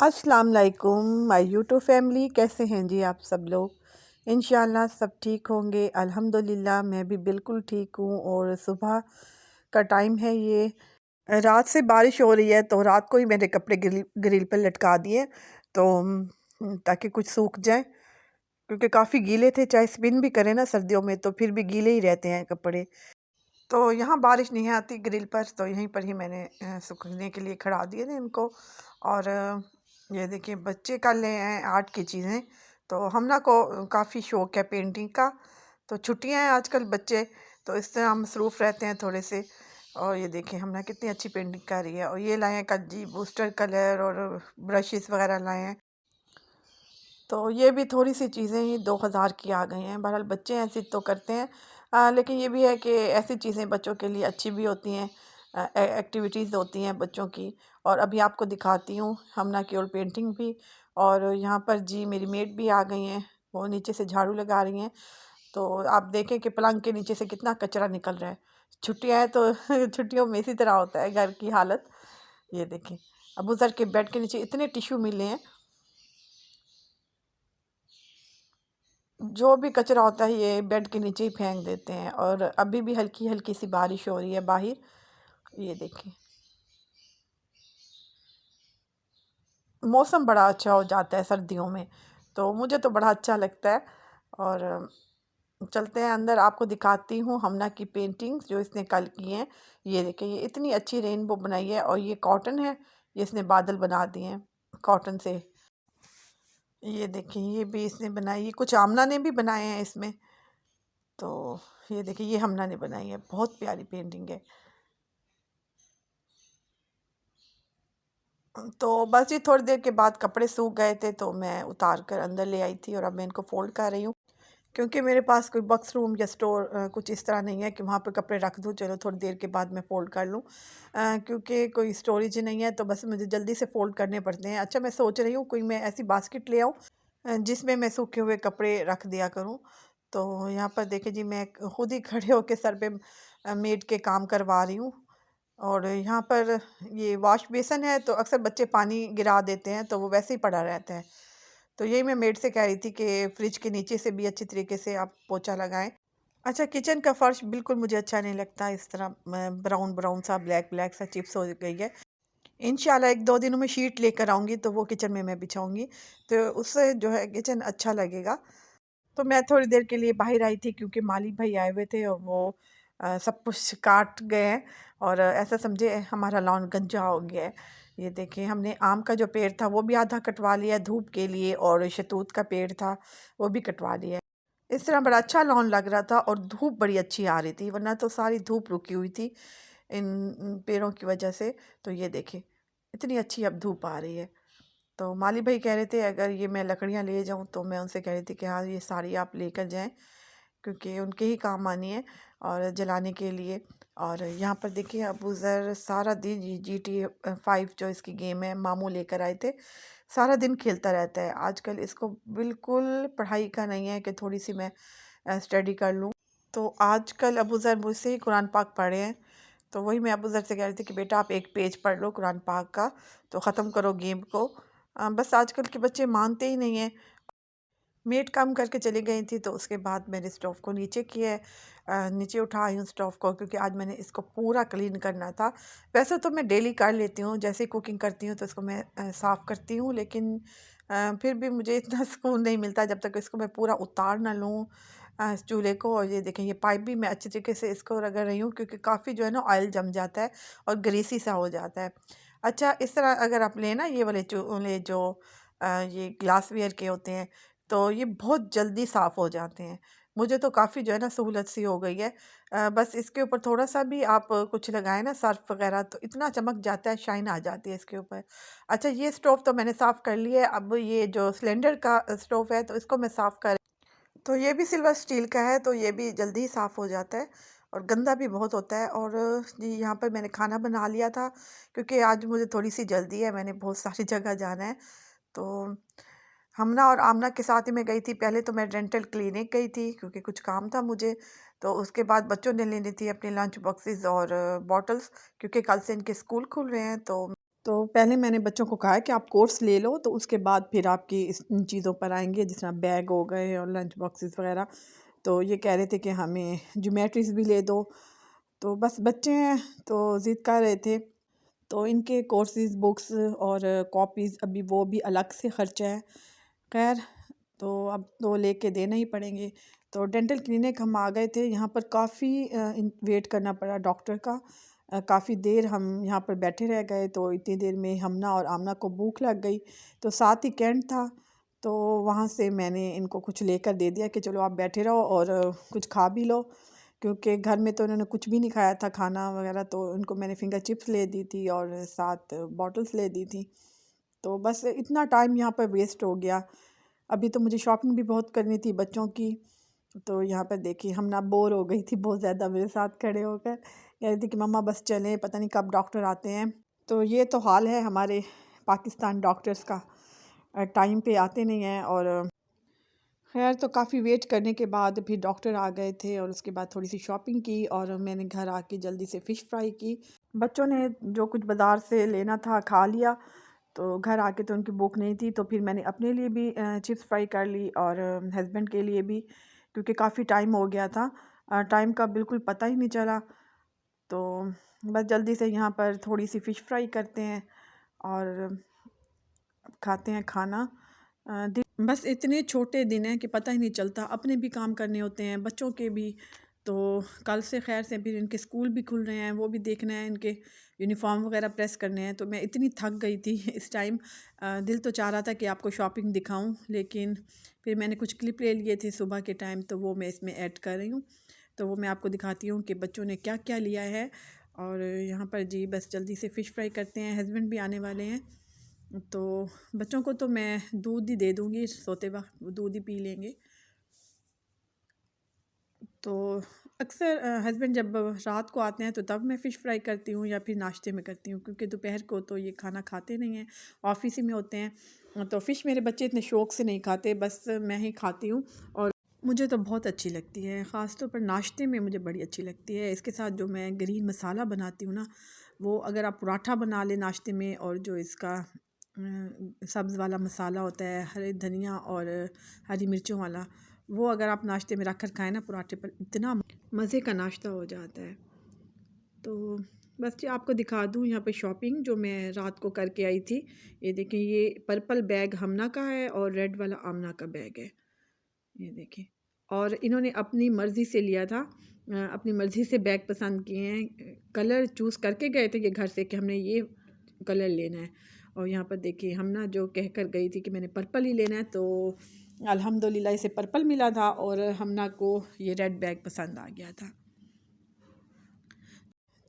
अस्सलाम वालेकुम my YouTube family, कैसे हैं जी आप सब लोग। इंशाल्लाह सब ठीक होंगे। अल्हम्दुलिल्लाह मैं भी बिल्कुल ठीक हूँ। और सुबह का टाइम है। ये रात से बारिश हो रही है, तो रात को ही मैंने कपड़े ग्रिल पर लटका दिए, तो ताकि कुछ सूख जाए, क्योंकि काफ़ी गीले थे। चाहे स्पिन भी करें ना सर्दियों में, तो फिर भी गीले ही रहते हैं कपड़े। तो यहाँ बारिश नहीं आती ग्रिल पर, तो यहीं पर ही मैंने सूखने के लिए खड़ा दिए थे इनको। और ये देखिए बच्चे कर ले हैं आर्ट की चीज़ें। तो हमना को काफ़ी शौक़ है पेंटिंग का। तो छुट्टियाँ हैं आजकल बच्चे, तो इस तरह हम मसरूफ़ रहते हैं थोड़े से। और ये देखिए हमने कितनी अच्छी पेंटिंग कर रही है। और ये लाए हैं कलजी, बूस्टर कलर और ब्रशेस वगैरह लाए हैं। तो ये भी थोड़ी सी चीज़ें ही 2000 की आ गई हैं। बहरहाल बच्चे ऐसे तो करते हैं, लेकिन ये भी है कि ऐसी चीज़ें बच्चों के लिए अच्छी भी होती हैं। एक्टिविटीज़ होती हैं बच्चों की। और अभी आपको दिखाती हूँ हमना की ओर पेंटिंग भी। और यहाँ पर जी मेरी मेड भी आ गई हैं, वो नीचे से झाड़ू लगा रही हैं। तो आप देखें कि पलंग के नीचे से कितना कचरा निकल रहा है। छुट्टियाँ हैं तो छुट्टियों में इसी तरह होता है घर की हालत। ये देखें अबू ज़र के बेड के नीचे इतने टिश्यू मिले हैं। जो भी कचरा होता है ये बेड के नीचे ही फेंक देते हैं। और अभी भी हल्की हल्की सी बारिश हो रही है बाहर। ये देखिए मौसम बड़ा अच्छा हो जाता है सर्दियों में, तो मुझे तो बड़ा अच्छा लगता है। और चलते हैं अंदर, आपको दिखाती हूँ हमना की पेंटिंग्स जो इसने कल की हैं। ये देखिए ये इतनी अच्छी रेनबो बनाई है। और ये कॉटन है, ये इसने बादल बना दिए हैं कॉटन से। ये देखिए ये भी इसने बनाई है, कुछ आमना ने भी बनाए हैं इसमें। तो ये देखिए ये हमना ने बनाई है, बहुत प्यारी पेंटिंग है। तो बस ये थोड़ी देर के बाद कपड़े सूख गए थे, तो मैं उतार कर अंदर ले आई थी। और अब मैं इनको फ़ोल्ड कर रही हूँ, क्योंकि मेरे पास कोई बॉक्स रूम या स्टोर कुछ इस तरह नहीं है कि वहाँ पे कपड़े रख दूँ, चलो थोड़ी देर के बाद मैं फ़ोल्ड कर लूँ। क्योंकि कोई स्टोरेज नहीं है, तो बस मुझे जल्दी से फ़ोल्ड करने पड़ते हैं। अच्छा, मैं सोच रही हूँ कोई मैं ऐसी बास्केट ले आऊँ जिसमें मैं सूखे हुए कपड़े रख दिया करूँ। तो यहाँ पर देखिए जी मैं खुद ही खड़े होके सर पे मेड के काम करवा रही हूँ। और यहाँ पर ये वॉश बेसन है, तो अक्सर बच्चे पानी गिरा देते हैं, तो वो वैसे ही पड़ा रहता है। तो यही मैं मेड से कह रही थी कि फ्रिज के नीचे से भी अच्छी तरीके से आप पोछा लगाएं। अच्छा, किचन का फर्श बिल्कुल मुझे अच्छा नहीं लगता, इस तरह ब्राउन ब्राउन सा ब्लैक ब्लैक सा चिप्स हो गई है। इंशाल्लाह 1-2 दिनों में शीट लेकर आऊँगी, तो वो किचन में मैं बिछाऊँगी, तो उससे जो है किचन अच्छा लगेगा। तो मैं थोड़ी देर के लिए बाहर आई थी, क्योंकि माली भाई आए हुए थे और वो सब कुछ काट गए हैं। और ऐसा समझे हमारा लॉन गंजा हो गया है। ये देखिए हमने आम का जो पेड़ था वो भी आधा कटवा लिया है धूप के लिए, और शतूत का पेड़ था वो भी कटवा लिया है। इस तरह बड़ा अच्छा लॉन लग रहा था, और धूप बड़ी अच्छी आ रही थी, वरना तो सारी धूप रुकी हुई थी इन पेड़ों की वजह से। तो ये देखिए इतनी अच्छी अब धूप आ रही है। तो माली भाई कह रहे थे अगर ये मैं लकड़ियाँ ले जाऊँ, तो मैं उनसे कह रही थी कि हाँ ये सारी आप लेकर जाएं, क्योंकि उनके ही काम आनी है और जलाने के लिए। और यहाँ पर देखिए अबू ज़र सारा दिन GTA 5 जो इसकी गेम है मामू लेकर आए थे, सारा दिन खेलता रहता है। आजकल इसको बिल्कुल पढ़ाई का नहीं है कि थोड़ी सी मैं स्टडी कर लूँ। तो आजकल अबू ज़र मुझसे ही कुरान पाक पढ़े हैं। तो वही मैं अबू ज़र से कह रही थी कि बेटा आप एक पेज पढ़ लो कुरान पाक का, तो ख़त्म करो गेम को। बस आजकल के बच्चे मानते ही नहीं हैं। मेड काम करके चली गई थी, तो उसके बाद मैंने स्टोव को नीचे किया है, नीचे उठाई हूँ स्टोव को, क्योंकि आज मैंने इसको पूरा क्लीन करना था। वैसे तो मैं डेली कर लेती हूँ, जैसे ही कुकिंग करती हूँ तो इसको मैं साफ़ करती हूँ, लेकिन फिर भी मुझे इतना सुकून नहीं मिलता जब तक इसको मैं पूरा उतार ना लूँ चूल्हे को। और ये देखें ये पाइप भी मैं अच्छी तरीके से इसको रगड़ रही हूँ, क्योंकि काफ़ी जो है ना ऑयल जम जाता है और ग्रीसी सा हो जाता है। अच्छा, इस तरह अगर आप लें ना ये वाले चूल्हे जो ये ग्लासवेयर के होते हैं, तो ये बहुत जल्दी साफ़ हो जाते हैं। मुझे तो काफ़ी जो है ना सहूलत सी हो गई है। बस इसके ऊपर थोड़ा-सा भी आप कुछ लगाएँ ना सर्फ़ वग़ैरह, तो इतना चमक जाता है, शाइन आ जाती है इसके ऊपर। अच्छा, ये स्टोव तो मैंने साफ़ कर लिया है, अब ये जो सिलेंडर का स्टोव है, तो इसको मैं साफ़ कर, तो ये भी सिल्वर स्टील का है, तो ये भी जल्दी ही साफ़ हो जाता है और गंदा भी बहुत होता है। और जी यहाँ पर मैंने खाना बना लिया था, क्योंकि आज मुझे थोड़ी-सी जल्दी है, मैंने बहुत सारी जगह जाना है। तो हमना और आमना के साथ ही मैं गई थी। पहले तो मैं डेंटल क्लिनिक गई थी, क्योंकि कुछ काम था मुझे। तो उसके बाद बच्चों ने लेनी थी अपने लंच बॉक्सेस और बॉटल्स, क्योंकि कल से इनके स्कूल खुल रहे हैं। तो तो पहले मैंने बच्चों को कहा है कि आप कोर्स ले लो, तो उसके बाद फिर आपकी इन चीज़ों पर आएंगे, जिस तरह बैग हो गए और लंच बॉक्सेस वगैरह। तो ये कह रहे थे कि हमें ज्योमेट्रीज भी ले दो। तो बस बच्चे हैं तो ज़िद कर रहे थे। तो इनके कोर्सेज़ बुक्स और कॉपीज़ अभी वो भी अलग से ख़र्चा है। खैर, तो अब तो लेके देना ही पड़ेंगे। तो डेंटल क्लिनिक हम आ गए थे, यहाँ पर काफ़ी वेट करना पड़ा डॉक्टर का। काफ़ी देर हम यहाँ पर बैठे रह गए, तो इतनी देर में हमना और आमना को भूख लग गई। तो साथ ही कैंट था, तो वहाँ से मैंने इनको कुछ लेकर दे दिया कि चलो आप बैठे रहो और कुछ खा भी लो, क्योंकि घर में तो इन्होंने कुछ भी नहीं खाया था खाना वगैरह। तो उनको मैंने फिंगर चिप्स ले दी थी और साथ बॉटल्स ले दी थी। तो बस इतना टाइम यहाँ पर वेस्ट हो गया। अभी तो मुझे शॉपिंग भी बहुत करनी थी बच्चों की। तो यहाँ पर देखिए हम ना बोर हो गई थी बहुत ज़्यादा मेरे साथ खड़े होकर, कह रही थी कि मम्मा बस चलें, पता नहीं कब डॉक्टर आते हैं। तो ये तो हाल है हमारे पाकिस्तान डॉक्टर्स का, टाइम पे आते नहीं हैं। और खैर, तो काफ़ी वेट करने के बाद फिर डॉक्टर आ गए थे और उसके बाद थोड़ी सी शॉपिंग की और मैंने घर आके जल्दी से फ़िश फ्राई की। बच्चों ने जो कुछ बाज़ार से लेना था खा लिया, तो घर आके तो उनकी भूख नहीं थी। तो फिर मैंने अपने लिए भी चिप्स फ्राई कर ली और हस्बैंड के लिए भी, क्योंकि काफ़ी टाइम हो गया था। टाइम का बिल्कुल पता ही नहीं चला। तो बस जल्दी से यहाँ पर थोड़ी सी फ़िश फ्राई करते हैं और खाते हैं खाना। बस इतने छोटे दिन हैं कि पता ही नहीं चलता, अपने भी काम करने होते हैं, बच्चों के भी। तो कल से खैर से फिर इनके स्कूल भी खुल रहे हैं, वो भी देखना है, इनके यूनिफॉर्म वगैरह प्रेस करने हैं। तो मैं इतनी थक गई थी इस टाइम, दिल तो चाह रहा था कि आपको शॉपिंग दिखाऊं, लेकिन फिर मैंने कुछ क्लिप ले लिए थे सुबह के टाइम, तो वो मैं इसमें ऐड कर रही हूँ। तो वो मैं आपको दिखाती हूँ कि बच्चों ने क्या क्या लिया है। और यहाँ पर जी बस जल्दी से फ़िश फ्राई करते हैं, हस्बैंड भी आने वाले हैं। तो बच्चों को तो मैं दूध ही दे दूँगी, सोते वक्त वो दूध ही पी लेंगे। तो अक्सर हस्बैंड जब रात को आते हैं तो तब मैं फ़िश फ्राई करती हूँ या फिर नाश्ते में करती हूँ, क्योंकि दोपहर को तो ये खाना खाते नहीं हैं, ऑफिस ही में होते हैं। तो फ़िश मेरे बच्चे इतने शौक़ से नहीं खाते, बस मैं ही खाती हूँ। और मुझे तो बहुत अच्छी लगती है, ख़ास तौर पर नाश्ते में मुझे बड़ी अच्छी लगती है। इसके साथ जो मैं ग्रीन मसाला बनाती हूँ ना, वो अगर आप पराठा बना लें नाश्ते में, और जो इसका सब्ज़ वाला मसाला होता है, हरे धनिया और हरी मिर्चों वाला, वो अगर आप नाश्ते में रख कर खाएँ ना पराठे पर, इतना मज़े का नाश्ता हो जाता है। तो बस जी आपको दिखा दूँ यहाँ पे शॉपिंग जो मैं रात को करके आई थी। ये देखें, ये पर्पल बैग हमना का है और रेड वाला आमना का बैग है, ये देखें। और इन्होंने अपनी मर्ज़ी से लिया था, अपनी मर्ज़ी से बैग पसंद किए हैं, कलर चूज़ करके गए थे ये घर से कि हमने ये कलर लेना है। और यहाँ पर देखिए हम ना जो कह कर गई थी कि मैंने पर्पल ही लेना है, तो अल्हम्दुलिल्लाह इसे पर्पल मिला था और हमना को ये रेड बैग पसंद आ गया था।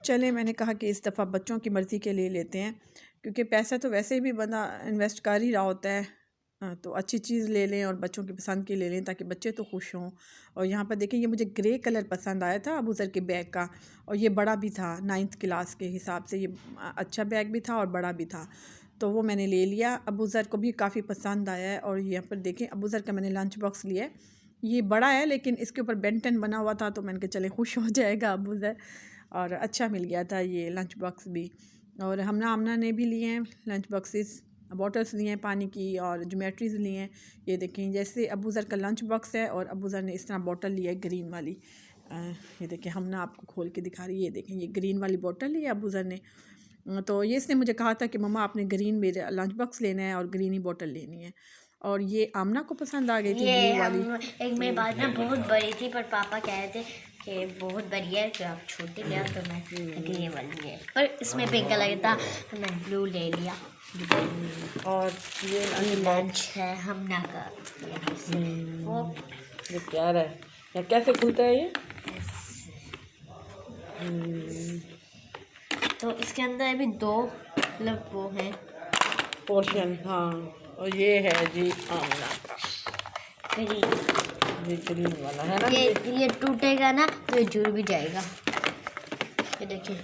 चले, मैंने कहा कि इस दफ़ा बच्चों की मर्ज़ी के लिए लेते हैं, क्योंकि पैसा तो वैसे भी बंदा इन्वेस्ट कर ही रहा होता है। तो अच्छी चीज़ ले लें और बच्चों की पसंद की ले लें, ताकि बच्चे तो खुश हों। और यहाँ पर देखिए, ये मुझे ग्रे कलर पसंद आया था अबूज़र के बैग का, और ये बड़ा भी था 9th क्लास के हिसाब से, ये अच्छा बैग भी था और बड़ा भी था। तो वो मैंने ले लिया, अबूज़र को भी काफ़ी पसंद आया है। और यहाँ पर देखें, अबूज़र का मैंने लंच बॉक्स लिया है, ये बड़ा है लेकिन इसके ऊपर बेन 10 बना हुआ था, तो मैंने कहा चले खुश हो जाएगा अबूज़र, और अच्छा मिल गया था ये लंच बॉक्स भी। और हमना आमना ने भी लिए हैं लंच बॉक्सेस, बॉटल्स लिए हैं पानी की, और ज्योमेट्रीज लिए हैं। ये देखें, जैसे अबूज़र का लंच बॉक्स है और अबूज़र ने इस तरह बॉटल लिया है ग्रीन वाली। ये देखें, हम ना आपको खोल के दिखा रही है, ये देखें, ये ग्रीन वाली बॉटल ली है अबूज़र ने। तो ये इसने मुझे कहा था कि मम्मा आपने ग्रीन मेरा लंच बॉक्स लेना है और ग्रीन ही बॉटल लेनी है। और ये आमना को पसंद आ गई थी ब्लू वाली। एक मेरी बात ना बहुत बड़ी थी, पर पापा कह रहे थे कि बहुत बढ़िया है कि आप छोटी ले आओ, तो मैं ग्रे वाली है, पर इसमें पिंक कलर था तो मैं ब्लू ले लिया। और ये लंच है हमना का, वो ये प्यारा है, या कैसे खुलता है ये? तो इसके अंदर अभी 2 मतलब वो हैं पोर्शन। हाँ, और ये है जी आमना का, ग्रीन, ये ग्रीन वाला है ना। ये टूटेगा ना तो ये जुड़ भी जाएगा, ये देखिए।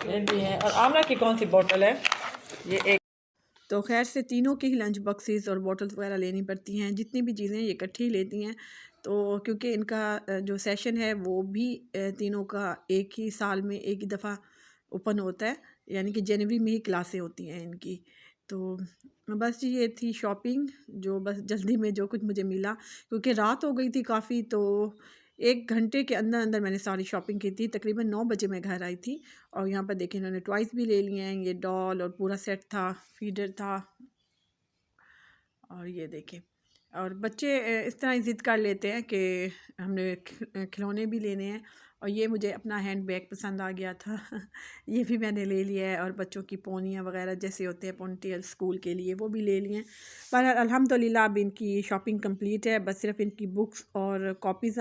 ये भी है। और आमना की कौन सी बोतल है? ये एक। तो खैर से तीनों के ही लंच बॉक्सेस और बॉटल्स वगैरह लेनी पड़ती हैं, जितनी भी चीज़ें ये इकट्ठी लेती हैं, तो क्योंकि इनका जो सेशन है वो भी तीनों का एक ही साल में एक ही दफ़ा ओपन होता है, यानी कि जनवरी में ही क्लासें होती हैं इनकी। तो बस ये थी शॉपिंग, जो बस जल्दी में जो कुछ मुझे मिला, क्योंकि रात हो गई थी काफ़ी, तो 1 घंटे के अंदर अंदर मैंने सारी शॉपिंग की थी। तकरीबन 9 बजे मैं घर आई थी। और यहाँ पर देखिए इन्होंने टॉयज़ भी ले लिए हैं, ये डॉल और पूरा सेट था, फीडर था। और ये देखें, और बच्चे इस तरह ही ज़िद कर लेते हैं कि हमने खिलौने भी लेने हैं। और ये मुझे अपना हैंड बैग पसंद आ गया था ये भी मैंने ले लिया है, और बच्चों की पोनियाँ वगैरह जैसे होते हैं पोनीटेल स्कूल के लिए, वो भी ले लिए हैं। पर अल्हम्दुलिल्लाह अब इनकी शॉपिंग कंप्लीट है, बस सिर्फ इनकी बुक्स और कॉपीज़